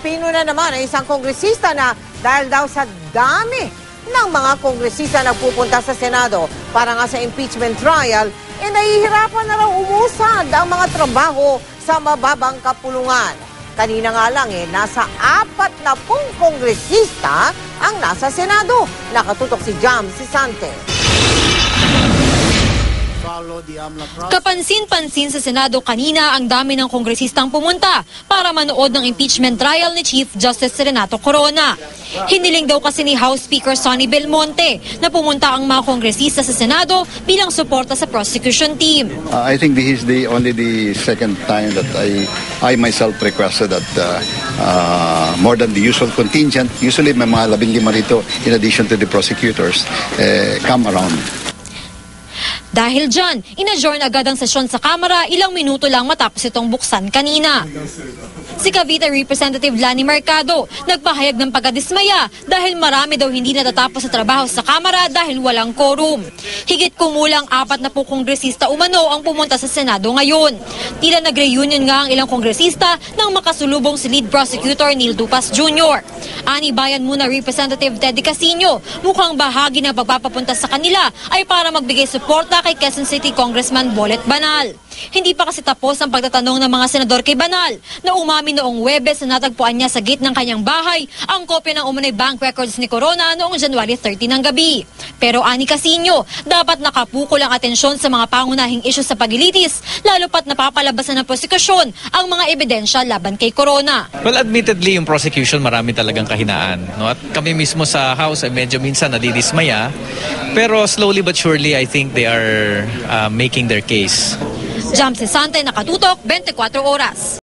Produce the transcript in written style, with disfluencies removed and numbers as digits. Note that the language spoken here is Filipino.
Napino na naman ang isang kongresista na dahil daw sa dami ng mga kongresista nagpupunta sa Senado para nga sa impeachment trial, nahihirapan na raw umusad ang mga trabaho sa mababang kapulungan. Kanina nga lang nasa 40 kongresista ang nasa Senado. Nakatutok si Jam Sisante. Kapansin-pansin sa Senado kanina ang dami ng kongresistang pumunta para manood ng impeachment trial ni Chief Justice Renato Corona. Hiniling daw kasi ni House Speaker Sonny Belmonte na pumunta ang mga kongresista sa Senado bilang suporta sa prosecution team. I think this is only the second time that I myself requested that more than the usual contingent, usually may mga 15 rito in addition to the prosecutors, come around. Dahil dyan, in-adjourn agad ang sesyon sa Kamara ilang minuto lang matapos itong buksan kanina. Si Cavite Representative Lani Mercado nagpahayag ng pagkadismaya dahil marami daw hindi natatapos sa trabaho sa Kamara dahil walang quorum. Higit kumulang 40 kongresista umano ang pumunta sa Senado ngayon. Tila nag-reunion nga ang ilang kongresista nang makasulubong si Lead Prosecutor Neil Dupas Jr. Ani Bayan Muna Representative Teddy Casino, mukhang bahagi ng pagpapapunta sa kanila ay para magbigay suporta kay Quezon City Congressman Bolet Banal. Hindi pa kasi tapos ang pagtatanong ng mga senador kay Banal na umamin noong Huwebes na natagpuan niya sa gate ng kanyang bahay ang kopya ng umunay bank records ni Corona noong January 30 ng gabi. Pero ani Casino, dapat nakapukol ang atensyon sa mga pangunahing isyu sa pagilitis, lalo pat napapalabas na ng prosekusyon ang mga ebidensya laban kay Corona. Well, admittedly, yung prosecution marami talagang kahinaan. No? At kami mismo sa House ay medyo minsan nadidismaya. Pero slowly but surely, I think they are making their case. Jam Sisante, Nakatutok, 24 Oras.